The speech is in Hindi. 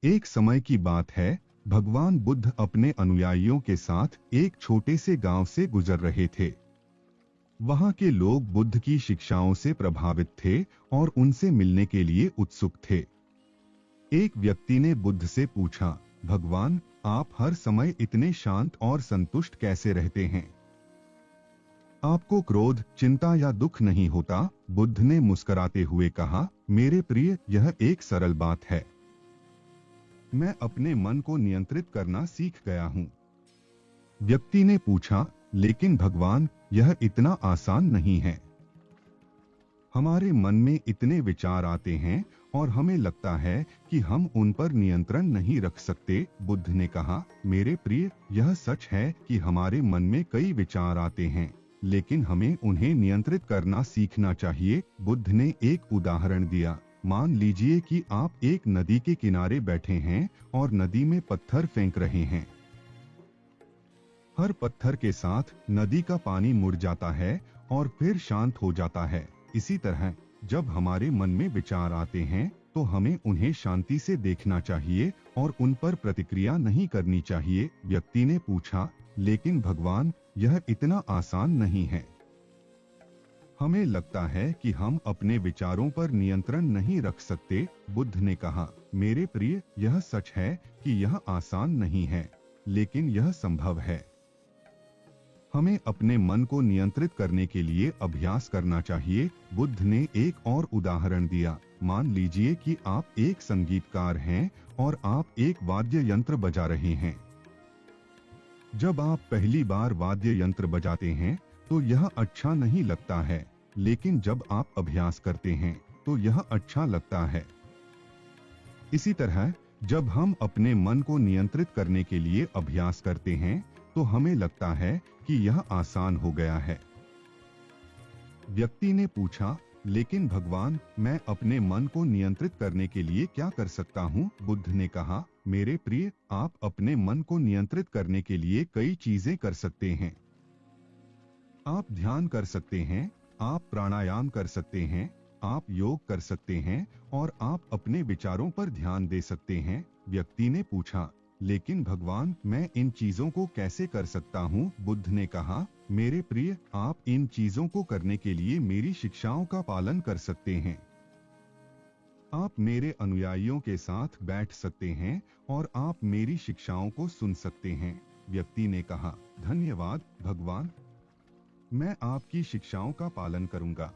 एक समय की बात है, भगवान बुद्ध अपने अनुयायियों के साथ एक छोटे से गांव से गुजर रहे थे। वहां के लोग बुद्ध की शिक्षाओं से प्रभावित थे और उनसे मिलने के लिए उत्सुक थे। एक व्यक्ति ने बुद्ध से पूछा, भगवान, आप हर समय इतने शांत और संतुष्ट कैसे रहते हैं? आपको क्रोध, चिंता या दुख नहीं होता? बुद्ध ने मुस्कुराते हुए कहा, मेरे प्रिय, यह एक सरल बात है। मैं अपने मन को नियंत्रित करना सीख गया हूँ। व्यक्ति ने पूछा, लेकिन भगवान, यह इतना आसान नहीं है। हमारे मन में इतने विचार आते हैं और हमें लगता है कि हम उन पर नियंत्रण नहीं रख सकते। बुद्ध ने कहा, मेरे प्रिय, यह सच है कि हमारे मन में कई विचार आते हैं, लेकिन हमें उन्हें नियंत्रित करना सीखना चाहिए। बुद्ध ने एक उदाहरण दिया। मान लीजिए कि आप एक नदी के किनारे बैठे हैं और नदी में पत्थर फेंक रहे हैं। हर पत्थर के साथ नदी का पानी मुड़ जाता है और फिर शांत हो जाता है। इसी तरह जब हमारे मन में विचार आते हैं तो हमें उन्हें शांति से देखना चाहिए और उन पर प्रतिक्रिया नहीं करनी चाहिए। व्यक्ति ने पूछा, लेकिन भगवान, यह इतना आसान नहीं है। हमें लगता है कि हम अपने विचारों पर नियंत्रण नहीं रख सकते। बुद्ध ने कहा, मेरे प्रिय, यह सच है कि यह आसान नहीं है, लेकिन यह संभव है। हमें अपने मन को नियंत्रित करने के लिए अभ्यास करना चाहिए। बुद्ध ने एक और उदाहरण दिया। मान लीजिए कि आप एक संगीतकार हैं और आप एक वाद्य यंत्र बजा रहे हैं। जब आप पहली बार वाद्य यंत्र बजाते हैं तो यह अच्छा नहीं लगता है, लेकिन जब आप अभ्यास करते हैं तो यह अच्छा लगता है। इसी तरह जब हम अपने मन को नियंत्रित करने के लिए अभ्यास करते हैं तो हमें लगता है कि यह आसान हो गया है। व्यक्ति ने पूछा, लेकिन भगवान, मैं अपने मन को नियंत्रित करने के लिए क्या कर सकता हूँ? बुद्ध ने कहा, मेरे प्रिय, आप अपने मन को नियंत्रित करने के लिए कई चीजें कर सकते हैं। आप ध्यान कर सकते हैं, आप प्राणायाम कर सकते हैं, आप योग कर सकते हैं और आप अपने विचारों पर ध्यान दे सकते हैं। व्यक्ति ने पूछा, लेकिन भगवान, मैं इन चीजों को कैसे कर सकता हूँ? बुद्ध ने कहा, मेरे प्रिय, आप इन चीजों को करने के लिए मेरी शिक्षाओं का पालन कर सकते हैं। आप मेरे अनुयायियों के साथ बैठ सकते हैं और आप मेरी शिक्षाओं को सुन सकते हैं। व्यक्ति ने कहा, धन्यवाद भगवान, मैं आपकी शिक्षाओं का पालन करूंगा।